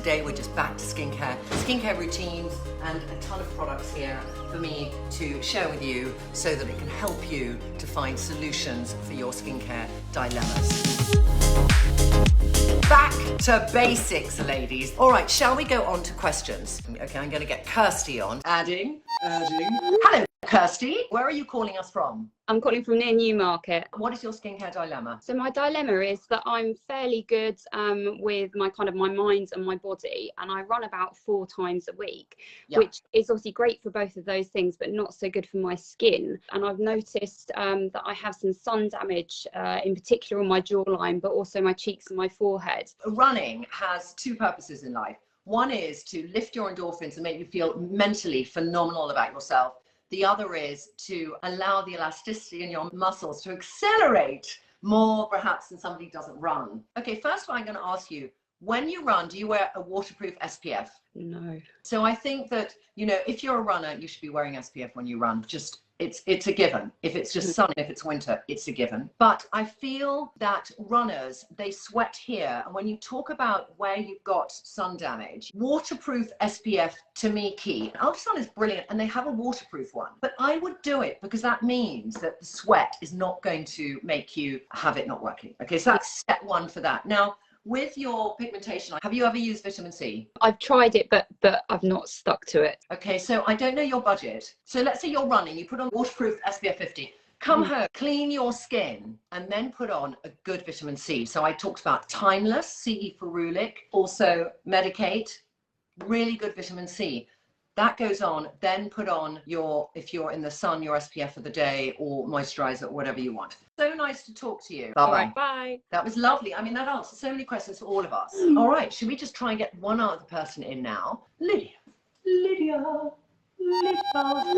today we're just back to skincare routines, and a ton of products here for me to share with you so that it can help you to find solutions for your skincare dilemmas. Back to basics, ladies. All right, shall we go on to questions? Okay, I'm going to get Kirsty on. Adding. Hello, Kirsty. Where are you calling us from? I'm calling from near Newmarket. What is your skincare dilemma? So my dilemma is that I'm fairly good with my mind and my body, and I run about 4 times a week, which is obviously great for both of those things, but not so good for my skin. And I've noticed that I have some sun damage, in particular on my jawline, but also my cheeks and my forehead. Running has 2 purposes in life. One is to lift your endorphins and make you feel mentally phenomenal about yourself. The other is to allow the elasticity in your muscles to accelerate more perhaps than somebody who doesn't run. Okay, first of all, I'm going to ask you, when you run, do you wear a waterproof SPF? No. So I think that, you know, if you're a runner, you should be wearing SPF when you run. Just it's a given. If it's just sunny, if it's winter, it's a given. But I feel that runners, they sweat here. And when you talk about where you've got sun damage, waterproof SPF, to me, key. Ultrasun is brilliant, and they have a waterproof one. But I would do it because that means that the sweat is not going to make you have it not working. Okay, so that's step 1 for that. Now, with your pigmentation, have you ever used vitamin C? I've tried it, but I've not stuck to it. Okay, so I don't know your budget. So let's say you're running, you put on waterproof SPF 50. Come home, clean your skin, and then put on a good vitamin C. So I talked about Timeless, CE ferulic, also Medicate, really good vitamin C. That goes on, then put on your, if you're in the sun, your SPF for the day, or moisturizer, or whatever you want. So nice to talk to you. Bye-bye. Right, bye. That was lovely. I mean, that answers so many questions for all of us. All right, should we just try and get one other person in now? Lydia.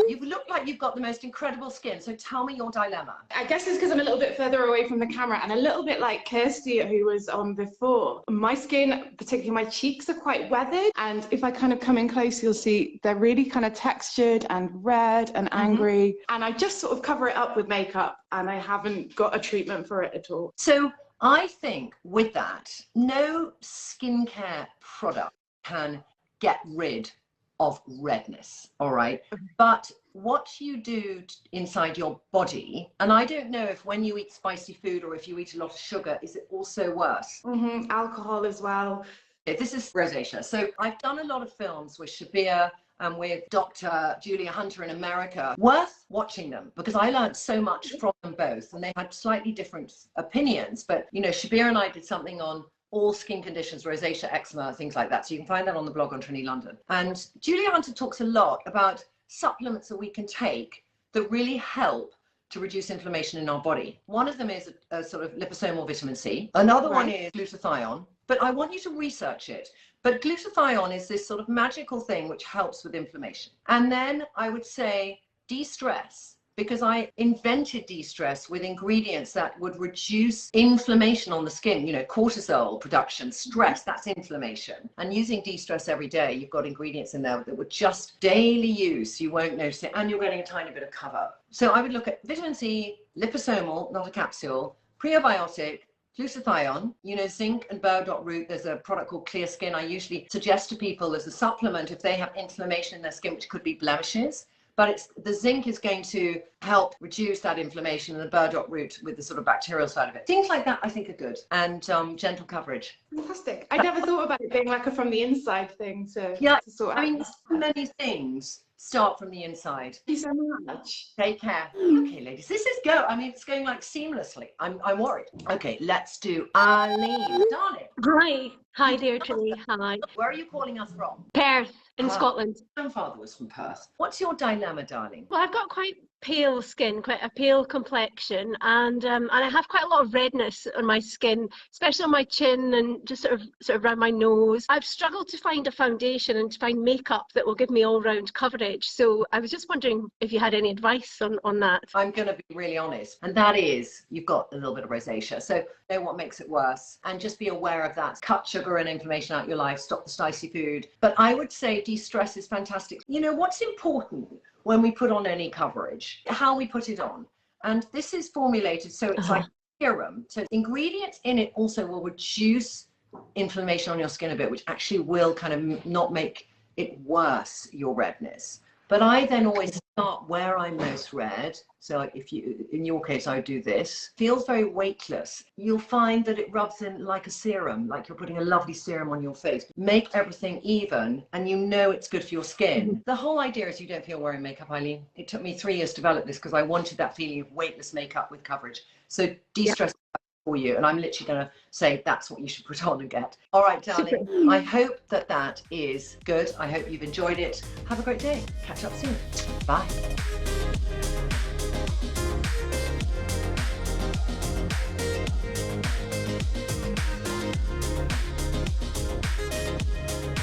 You look like you've got the most incredible skin, so tell me your dilemma. I guess it's because I'm a little bit further away from the camera, and a little bit like Kirsty, who was on before. My skin, particularly my cheeks, are quite weathered, and if I kind of come in close, you'll see they're really kind of textured and red and angry, and I just sort of cover it up with makeup, and I haven't got a treatment for it at all. So I think with that, no skincare product can get rid of redness, all right? But what you do inside your body, and I don't know if when you eat spicy food or if you eat a lot of sugar, is it also worse? Alcohol as well. This is rosacea. So I've done a lot of films with Shabir and with Dr. Julia Hunter in America. Worth watching them, because I learned so much from them both, and they had slightly different opinions. But, you know, Shabir and I did something on all skin conditions, rosacea, eczema, things like that. So you can find that on the blog on Trinny London. And Julia Hunter talks a lot about supplements that we can take that really help to reduce inflammation in our body. One of them is a sort of liposomal vitamin C. Another one is glutathione, but I want you to research it. But glutathione is this sort of magical thing which helps with inflammation. And then I would say de-stress, because I invented de-stress with ingredients that would reduce inflammation on the skin, you know, cortisol production, stress, that's inflammation. And using de-stress every day, you've got ingredients in there that would just daily use, you won't notice it, and you're getting a tiny bit of cover. So I would look at vitamin C, liposomal, not a capsule, prebiotic, glutathione, you know, zinc and burdock root. There's a product called Clear Skin I usually suggest to people as a supplement if they have inflammation in their skin, which could be blemishes. But the zinc is going to help reduce that inflammation, and the burdock root with the sort of bacterial side of it. Things like that I think are good, and gentle coverage. Fantastic. I never thought about it being like a from the inside thing to sort out. I mean, so many things start from the inside. Thank you so much. Take care. Okay, ladies, this is go. I mean, it's going like seamlessly. I'm worried. Okay, let's do Arlene. Darling. Hi there, Trinny. Hi. Where are you calling us from? Perth in Scotland. My grandfather was from Perth. What's your dilemma, darling? Well, I've got quite pale skin, quite a pale complexion, and I have quite a lot of redness on my skin, especially on my chin and just sort of around my nose. I've struggled to find a foundation and to find makeup that will give me all-round coverage. So I was just wondering if you had any advice on that. I'm going to be really honest, and that is you've got a little bit of rosacea. So know what makes it worse, and just be aware of that. Cut sugar and inflammation out your life. Stop the spicy food. But I would say de-stress is fantastic. You know what's important when we put on any coverage, how we put it on. And this is formulated so it's like serum. So ingredients in it also will reduce inflammation on your skin a bit, which actually will kind of not make it worse, your redness. But I then always start where I'm most red. So like if you, in your case, I do this. Feels very weightless. You'll find that it rubs in like a serum, like you're putting a lovely serum on your face. Make everything even, and you know it's good for your skin. The whole idea is you don't feel wearing makeup, Eileen. It took me 3 years to develop this because I wanted that feeling of weightless makeup with coverage. So de-stress for you, and I'm literally going to say that's what you should put on and get. All right, darling. I hope that that is good. I hope you've enjoyed it. Have a great day. Catch up soon. Bye.